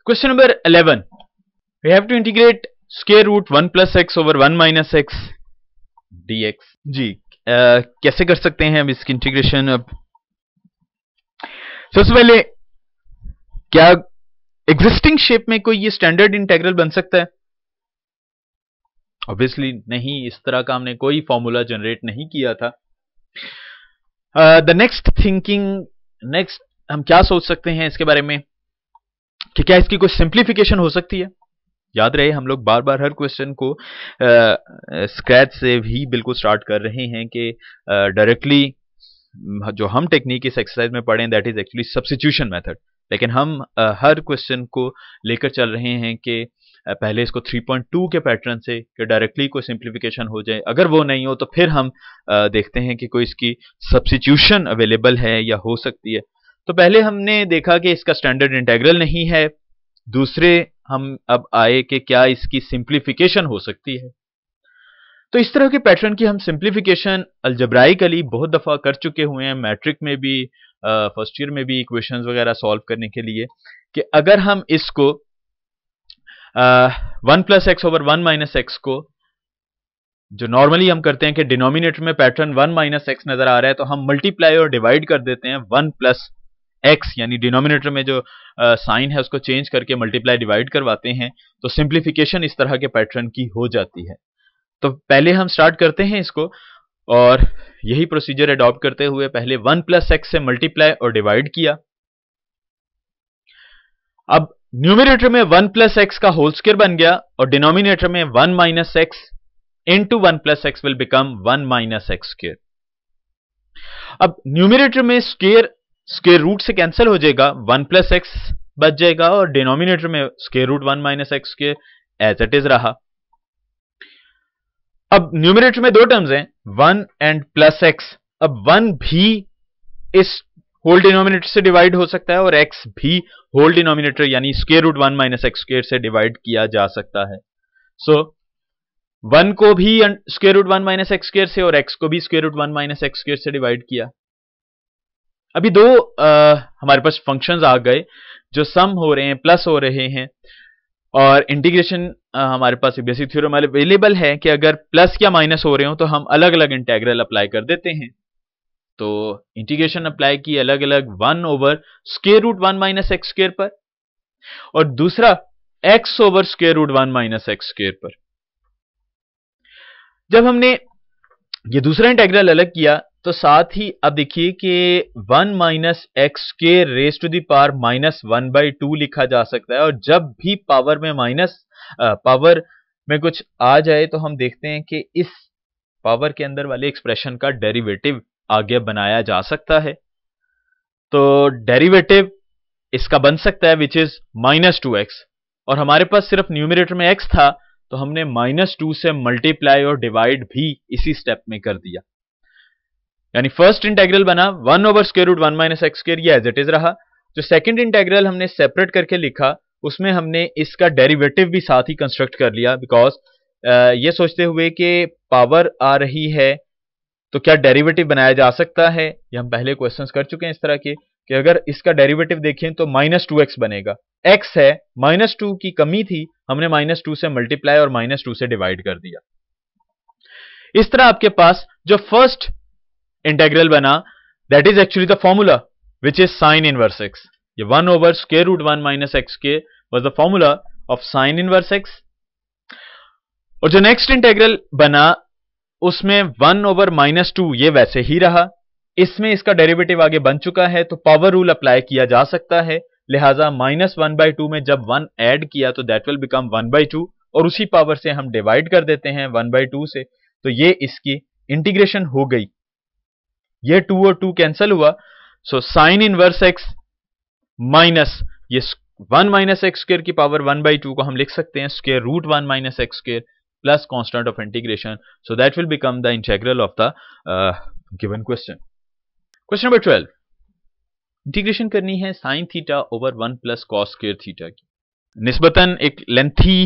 Question number 11. We have to integrate square root 1 plus x over 1 minus x dx. जी कैसे कर सकते हैं हम इसकी इंटीग्रेशन? अब सबसे पहले क्या एग्जिस्टिंग शेप में कोई ये स्टैंडर्ड इंटेग्रल बन सकता है? ऑब्वियसली नहीं, इस तरह का हमने कोई फॉर्मूला जनरेट नहीं किया था. द नेक्स्ट हम क्या सोच सकते हैं इसके बारे में कि क्या इसकी कोई सिंप्लीफिकेशन हो सकती है? याद रहे हम लोग बार बार हर क्वेश्चन को स्क्रैच से भी बिल्कुल स्टार्ट कर रहे हैं कि डायरेक्टली जो हम टेक्निक इस एक्सरसाइज में पढ़ें that is actually substitution method, लेकिन हम हर क्वेश्चन को लेकर चल रहे हैं कि पहले इसको 3.2 के पैटर्न से कि डायरेक्टली कोई सिंप्लीफिकेशन हो जाए. अगर वो नहीं हो तो फिर हम देखते हैं कि कोई इसकी सब्स्टिट्यूशन अवेलेबल है या हो सकती है. तो पहले हमने देखा कि इसका स्टैंडर्ड इंटेग्रल नहीं है. दूसरे हम अब आए कि क्या इसकी सिंप्लीफिकेशन हो सकती है. तो इस तरह के पैटर्न की हम सिंप्लीफिकेशन अलजेब्राइकली बहुत दफा कर चुके हुए हैं, मैट्रिक में भी, फर्स्ट ईयर में भी इक्वेशंस वगैरह सॉल्व करने के लिए, कि अगर हम इसको 1 plus x over 1 minus x को, जो नॉर्मली हम करते हैं कि डिनोमिनेटर में पैटर्न 1 माइनस एक्स नजर आ रहा है तो हम मल्टीप्लाई और डिवाइड कर देते हैं 1 प्लस एक्स, यानी डिनोमिनेटर में जो साइन है उसको चेंज करके मल्टीप्लाई डिवाइड करवाते हैं, तो सिंप्लीफिकेशन इस तरह के पैटर्न की हो जाती है. तो पहले हम स्टार्ट करते हैं इसको और यही प्रोसीजर अडॉप्ट करते हुए पहले 1 प्लस एक्स से मल्टीप्लाई और डिवाइड किया. अब न्यूमरेटर में 1 प्लस एक्स का होल स्क्वायर बन गया और डिनोमिनेटर में 1 minus x into 1 plus x will become 1 minus x square. अब न्यूमरेटर में स्क्वायर रूट से कैंसिल हो जाएगा, 1 प्लस एक्स बच जाएगा और डिनोमिनेटर में square root 1 minus x square as it is रहा. अब न्यूमरेटर में दो टर्म्स हैं, 1 एंड प्लस एक्स. अब 1 भी इस होल डिनोमिनेटर से डिवाइड हो सकता है और x भी होल डिनोमिनेटर यानी square root 1 minus x square से डिवाइड किया जा सकता है. सो 1 को भी square root 1 minus x square से और x को भी square root 1 minus x square से डिवाइड किया. अभी दो हमारे पास फंक्शंस आ गए जो सम हो रहे हैं, प्लस हो रहे हैं, और इंटीग्रेशन हमारे पास बेसिक थ्योरम अवेलेबल है कि अगर प्लस या माइनस हो रहे हो तो हम अलग अलग इंटेग्रल अप्लाई कर देते हैं. तो इंटीग्रेशन अप्लाई की अलग अलग 1 over square root 1 minus x square पर और दूसरा x over square root 1 minus x square पर. जब हमने ये दूसरा इंटेग्रल अलग किया तो साथ ही अब देखिए कि 1 minus x square raise to the power minus 1/2 लिखा जा सकता है. और जब भी पावर में कुछ आ जाए तो हम देखते हैं कि इस पावर के अंदर वाले एक्सप्रेशन का डेरिवेटिव आगे बनाया जा सकता है. तो डेरिवेटिव इसका बन सकता है विच इज माइनस 2x, और हमारे पास सिर्फ न्यूमरेटर में x था तो हमने -2 से मल्टीप्लाई और डिवाइड भी इसी स्टेप में कर दिया. यानी फर्स्ट इंटेग्रल बना 1 over square root 1 minus x square, ये एज इट इज रहा. जो सेकंड इंटेग्रल हमने सेपरेट करके लिखा उसमें हमने इसका डेरिवेटिव भी साथ ही कंस्ट्रक्ट कर लिया, बिकॉज ये सोचते हुए कि पावर आ रही है तो क्या डेरिवेटिव बनाया जा सकता है. ये हम पहले क्वेश्चंस कर चुके हैं इस तरह के कि अगर इसका डेरिवेटिव देखें तो -2x बनेगा. x है, -2 की कमी थी, हमने -2 से मल्टीप्लाई और -2 से डिवाइड कर दिया. इस तरह आपके पास जो फर्स्ट इंटेग्रल बना that is actually the formula which is sine inverse x. ये 1 over square root 1 minus x के was the formula of sine inverse x. और जो नेक्स्ट इंटेग्रल बना उसमें 1 ओवर -2 ये वैसे ही रहा. इसमें इसका डेरिवेटिव आगे बन चुका है तो पावर रूल अप्लाई किया जा सकता है, लिहाजा -1/2 में जब 1 ऐड किया तो दैट विल बिकम 1/2 और उसी पावर से हम डिवाइड कर देते हैं 1/2 से. तो ये इसकी इंटीग्रेशन हो गई. ये 2 और 2 कैंसिल हुआ. So sine inverse x minus ये 1 माइनस एक्स स्क्वायर की पावर 1/2 को हम लिख सकते हैं square root 1 minus x square plus constant of integration, so that will become the integral of the given question. Question number 12. Integration करनी है sin theta over 1 plus cos square theta की. निस्बतन एक लेंथी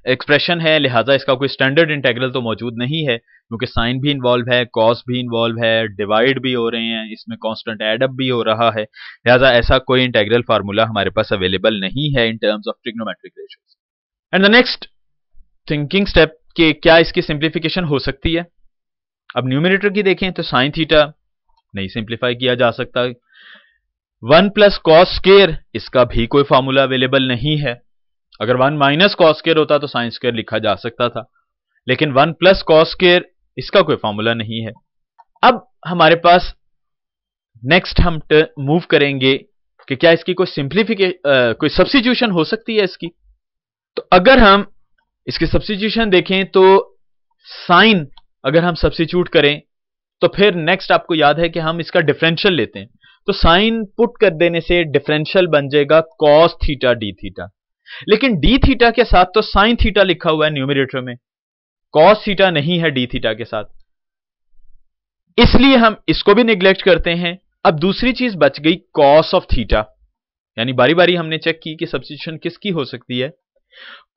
एक्सप्रेशन है, लिहाजा इसका कोई standard integral तो मौजूद नहीं है, क्योंकि साइन भी इन्वॉल्व है, कॉस भी इन्वॉल्व है, डिवाइड भी हो रहे हैं, इसमें कांस्टेंट एडअप भी हो रहा है, लिहाजा ऐसा कोई इंटीग्रल फार्मूला हमारे पास अवेलेबल नहीं है in terms of trigonometric ratios. And the next thinking step कि क्या इसकी सिंप्लीफिकेशन हो सकती है। अब न्यूमरेटर की देखें तो साइन थीटा नहीं सिंप्लीफाई किया जा सकता, 1 प्लस कॉस स्क्वायर इसका भी कोई फार्मूला अवेलेबल नहीं है। अगर 1 माइनस कॉस स्क्वायर होता तो साइन स्क्वायर लिखा जा सकता था, लेकिन 1 प्लस कॉस स्क्वायर इसका कोई फार्मूला नहीं है। अब हमारे पास नेक्स्ट हम मूव करेंगे कि क्या इसकी कोई सब्स्टिट्यूशन हो सकती है इसकी। तो अगर हम इसके सब्स्टिट्यूशन देखें तो साइन अगर हम सब्स्टिट्यूट करें तो फिर नेक्स्ट आपको याद है कि हम इसका डिफरेंशियल लेते हैं, तो साइन पुट कर देने से डिफरेंशियल बन जाएगा कॉस थीटा डी थीटा। लेकिन डी थीटा के साथ तो साइन थीटा लिखा हुआ है न्यूमरेटर में, कॉस थीटा नहीं है डी थीटा के साथ, इसलिए हम इसको भी निग्लेक्ट करते हैं। अब दूसरी चीज बच गई कॉस ऑफ थीटा, यानी बारी बारी हमने चेक की कि सब्स्टिट्यूशन किसकी हो सकती है।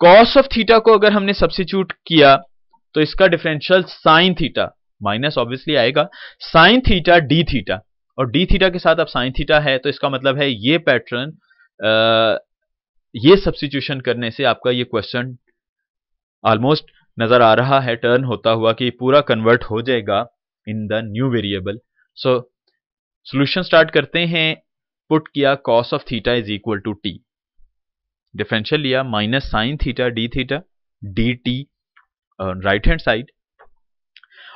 कॉस ऑफ थीटा को अगर हमने सब्स्टिट्यूट किया तो इसका differential sine theta minus obviously आएगा साइन थीटा डी थीटा, और डी थीटा के साथ अब साइन थीटा है, तो इसका मतलब है ये पैटर्न, ये सब्स्टिट्यूशन करने से आपका ये क्वेश्चन ऑलमोस्ट नजर आ रहा है टर्न होता हुआ कि पूरा कन्वर्ट हो जाएगा in the new variable. So solution start करते हैं। पुट किया cos of theta is equal to T, differential लिया minus sine theta D T right hand side,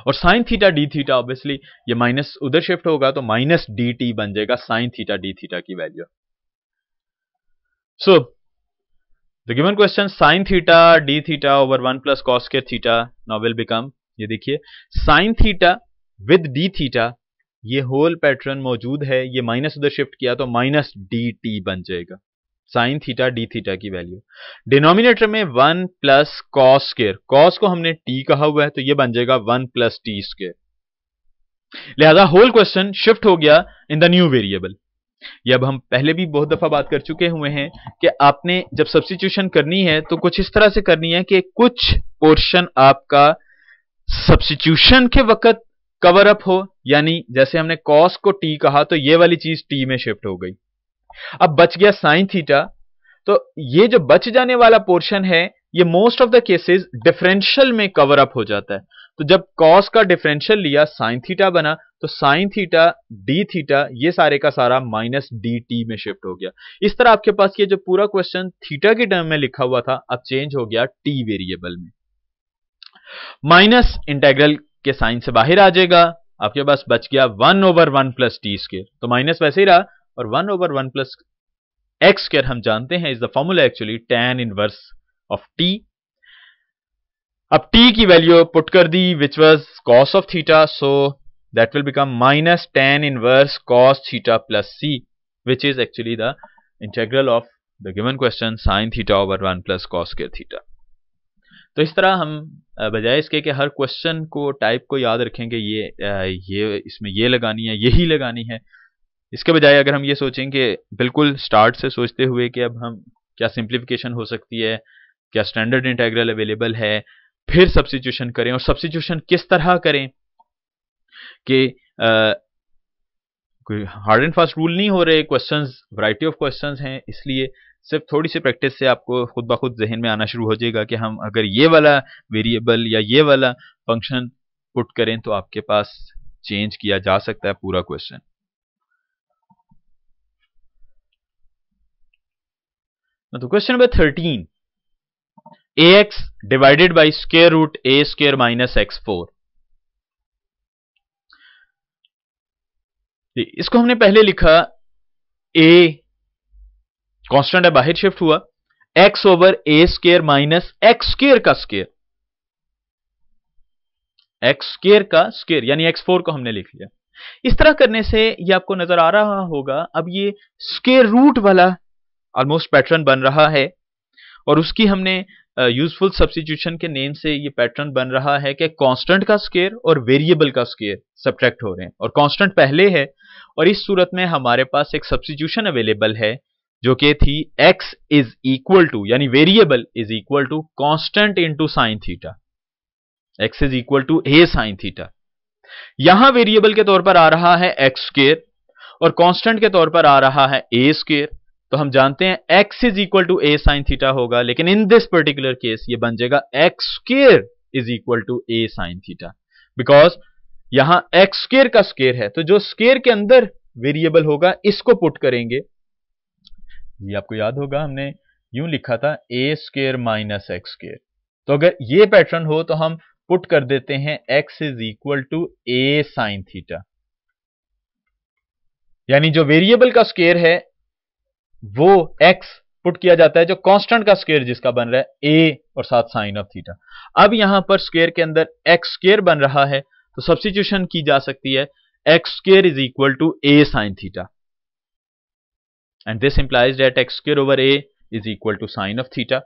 और sine theta D theta obviously ये माइनस उधर shift होगा तो minus D T बन जाएगा साइन थीटा डी थीटा की value. So the given question sine theta D theta over 1 plus cos square theta now will become, ये देखिए sine theta with D theta, ये whole pattern मौजूद है, ये minus उधर शिफ्ट किया तो माइनस डी टी बन जाएगा साइन थीटा डी थीटा की वैल्यू। डिनोमिनेटर में 1 प्लस कॉस स्क्वायर, कॉस को हमने टी कहा हुआ है तो ये बन जाएगा 1 प्लस टी स्क्वायर, लिहाजा होल क्वेश्चन शिफ्ट हो गया इन द न्यू वेरिएबल। ये अब हम पहले भी बहुत दफा बात कर चुके हुए हैं कि आपने जब सब्स्टिट्यूशन करनी है तो कुछ इस तरह से करनी है कि कुछ पोर्शन आपका सब्स्टिट्यूशन के वक्त कवर अप हो, यानी जैसे हमने कॉस को टी कहा तो ये वाली चीज टी में शिफ्ट हो गई। अब बच गया साइन थीटा, तो ये जो बच जाने वाला पोर्शन है ये most of the cases differential में कवर अप हो जाता है। तो जब कॉस का डिफरेंशियल लिया साइन थीटा बना, तो साइन थीटा डी थीटा ये सारे का सारा माइनस डी टी में शिफ्ट हो गया। इस तरह आपके पास ये जो पूरा क्वेश्चन थीटा के टर्म में लिखा हुआ था अब चेंज हो गया टी वेरिएबल में। माइनस इंटेग्रल के साइन से बाहर आ जाएगा, आपके पास बच गया 1 ओवर 1 प्लस टी स्क्वायर, तो माइनस वैसे ही रहा, और 1 ओवर 1 प्लस एक्स स्क्वायर हम जानते हैं is the formula actually tan inverse of T. अब टी की वैल्यू पुट कर दी which was cos of theta, so that will become minus tan inverse cos theta plus C, which is actually the integral of the given question sine theta over 1 plus cos square theta. तो इस तरह हम बजाय इसके कि हर question को type को याद रखेंगे ये इसमें ये लगानी है यही लगानी है, इसके बजाय अगर हम ये सोचें कि बिल्कुल स्टार्ट से सोचते हुए कि अब हम क्या सिंप्लीफिकेशन हो सकती है, क्या स्टैंडर्ड इंटीग्रल अवेलेबल है, फिर सब्स्टिट्यूशन करें, और सब्स्टिट्यूशन किस तरह करें कि कोई हार्ड एंड फास्ट रूल नहीं हो रहे, क्वेश्चंस वैरायटी ऑफ क्वेश्चंस हैं, इसलिए सिर्फ थोड़ी सी प्रैक्टिस से आपको खुद ब खुद जहन में आना शुरू हो जाएगा कि हम अगर ये वाला वेरिएबल या ये वाला फंक्शन पुट करें तो आपके पास चेंज किया जा सकता है पूरा क्वेश्चन। तो question number 13, ax divided by square root a square minus x4। इसको हमने पहले लिखा a कांस्टेंट है बाहर शिफ्ट हुआ, x over a square minus x square का स्क्वायर, x स्क्वायर का स्क्वायर यानी x4 को हमने लिख लिया। इस तरह करने से ये आपको नजर आ रहा होगा अब ये स्क्वायर रूट वाला ऑलमोस्ट पैटर्न बन रहा है, और उसकी हमने यूजफुल सब्स्टिट्यूशन के नेम से ये पैटर्न बन रहा है कि कांस्टेंट का स्क्वायर और वेरिएबल का स्क्वायर सब्ट्रैक्ट हो रहे हैं, और कांस्टेंट पहले है, और इस सूरत में हमारे पास एक सब्स्टिट्यूशन अवेलेबल है जो कि थी x इज इक्वल टू, यानी variable is equal to constant into sine theta. x is equal to a sine theta. यहां वेरिएबल के तौर पर आ रहा है एक्स स्क्वेयर और कांस्टेंट के तौर पर आ रहा है a स्क्वेयर। तो हम जानते हैं x is equal to a sine theta होगा, लेकिन इन दिस पर्टिकुलर केस ये बन जाएगा x square is equal to a sine theta, because यहां x स्क्वेयर का स्क्वेयर है, तो जो स्क्वेयर के अंदर वेरिएबल होगा इसको पुट करेंगे। ये आपको याद होगा हमने यूं लिखा था a square minus x square. तो अगर ये पैटर्न हो तो हम पुट कर देते हैं x is equal to a sine theta, यानी जो वेरिएबल का स्क्वेयर है वो x पुट किया जाता है, जो कांस्टेंट का स्क्वायर जिसका बन रहा है a और साथ साइन ऑफ थीटा। अब यहां पर स्क्वायर के अंदर x स्क्वायर बन रहा है, तो सब्स्टिट्यूशन की जा सकती है x square is equal to a sine theta, and this implies that x square over a is equal to sine of theta.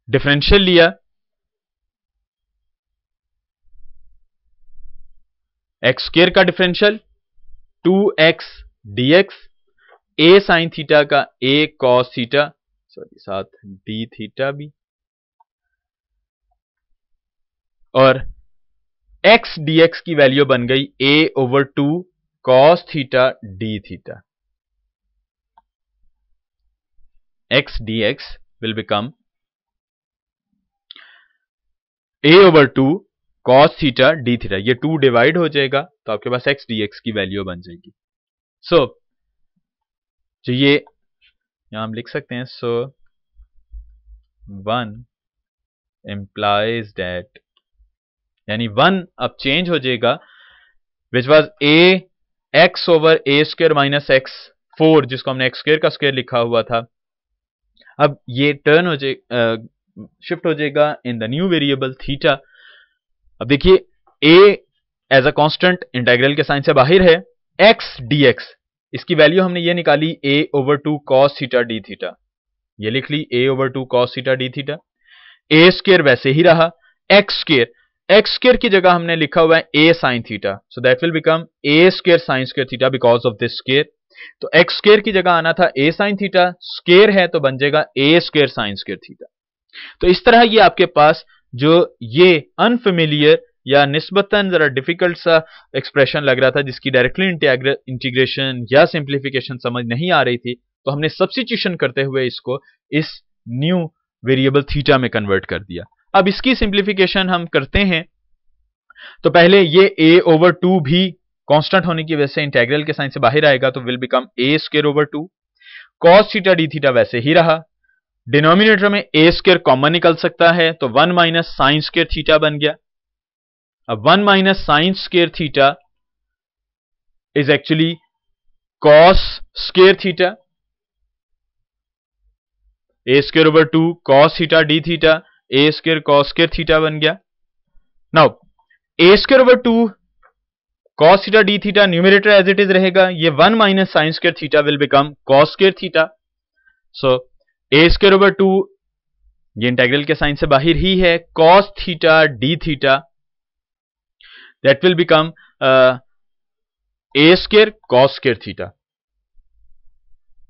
Differential लिया, x स्क्वायर का differential 2x dx, a sine theta का a cos theta, sorry साथ d theta भी, और x dx की value बन गई a over 2 cos theta d theta. x dx will become a over 2 cos theta d theta, ये 2 divide हो जाएगा तो आपके पास x dx की वैल्यू बन जाएगी। सो जो ये यहां हम लिख सकते हैं, सो 1 implies that, यानी 1 अब चेंज हो जाएगा, which was a x over a square minus x 4, जिसको हमने x स्क्वायर का स्क्वायर लिखा हुआ था, अब ये टर्न हो जाएगा, शिफ्ट हो जाएगा in the new variable theta. अब देखिए a as a constant integral के साइन से बाहर है, x dx इसकी वैल्यू हमने ये निकाली a over 2 cos theta d theta, ये लिख ली a over 2 cos theta d theta. a square वैसे ही रहा, x स्क्वायर की जगह हमने लिखा हुआ है a sine theta, so that will become a square sine square theta because of this square. तो x स्क्वायर की जगह आना था a साइन थीटा, स्क्वायर है तो बन जाएगा a square sine square theta. तो इस तरह ये आपके पास जो ये अनफेमिलियर या निस्बतन जरा डिफिकल्ट सा एक्सप्रेशन लग रहा था, जिसकी डायरेक्टली इंटीग्रेशन या सिंप्लीफिकेशन समझ नहीं आ रही थी, तो हमने सब्स्टिट्यूशन करते हुए इसको इस न्यू वेरिएबल थीटा में कन्वर्ट कर दिया। अब इसकी सिंप्लीफिकेशन हम करते हैं, तो पहले ये a ओवर 2 भी कांस्टेंट होने की वजह से इंटीग्रल के साइन से बाहर आएगा, तो will become a square over 2 cos theta d theta वैसे ही रहा, डिनोमिनेटर में a स्क्वायर कॉमन निकल सकता है, तो 1 माइनस साइन स्क्वायर थीटा बन गया। अब 1 minus sine square theta is actually cos square theta, a square over 2 cos theta d theta, a square cos square theta बन गया। Now a square over 2 cos theta d theta numerator as it is रहेगा, ये 1 minus sine square theta will become cos square theta. So a square over 2 ये integral के sign से बाहर ही है, cos theta d theta, that will become a square cos square theta.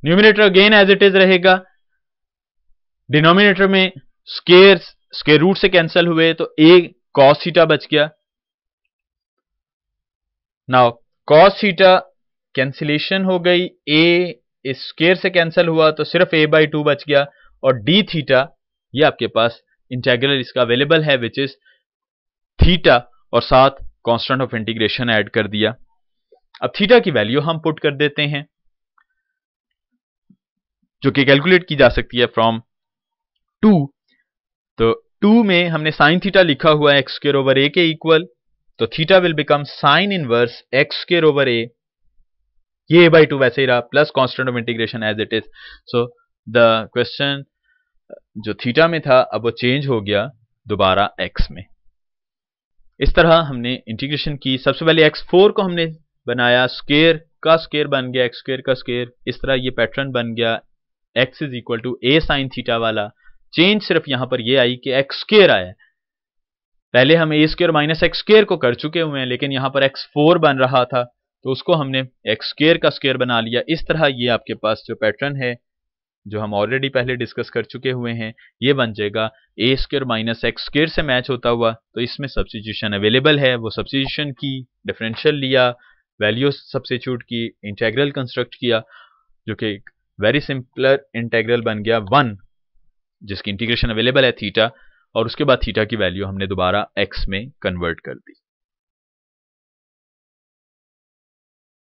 Numerator again as it is रहेगा, denominator में square root से cancel हुए तो a cos थीटा बच गया। नाउ cos थीटा कैंसिलेशन हो गई, a इस स्क्वायर से कैंसिल हुआ तो सिर्फ a बाई 2 बच गया, और d थीटा ये आपके पास इंटीग्रल इसका अवेलेबल है विच इज थीटा, और साथ कांस्टेंट ऑफ इंटीग्रेशन ऐड कर दिया। अब थीटा की वैल्यू हम पुट कर देते हैं, जो कि कैलकुलेट की जा सकती है फ्रॉम 2। तो 2 में हमने साइन थीटा लिखा हुआ है एक्स स्क्वायर ओवर a के इक्वल, तो theta will become sine inverse x square over a, ये a बाई 2 वैसे ही रहा, plus constant of integration as it is. So the question जो थीटा में था अब वो चेंज हो गया दोबारा x में। इस तरह हमने इंटीग्रेशन की। सबसे पहले x4 को हमने बनाया, स्क्वायर का स्क्वायर बन गया x स्क्वायर का स्क्वायर, इस तरह ये पैटर्न बन गया x is equal to a sine theta वाला। चेंज सिर्फ यहां पर ये आई कि x स्क्वायर आया, पहले हम a square minus x square को कर चुके हुए हैं, लेकिन यहां पर x4 बन रहा था तो उसको हमने x स्क्वायर का स्क्वायर बना लिया। इस तरह ये आपके पास जो पैटर्न है जो हम ऑलरेडी पहले डिस्कस कर चुके हुए हैं, ये बन जाएगा ए स्क्वायर माइनस एक्स स्क्वायर से मैच होता हुआ। तो इसमें सब्स्टिट्यूशन अवेलेबल है, वो सब्स्टिट्यूशन की, डिफरेंशियल लिया, वैल्यू सब्स्टिट्यूट की, इंटेग्रल कंस्ट्रक्ट किया, जो कि एक वेरी सिंपलर इंटेग्रल बन गया 1, जिसकी इंटीग्रेशन अवेलेबल है थीटा, और उसके बाद थीटा की वैल्यू हमने दोबारा एक्स में कन्वर्ट कर दी।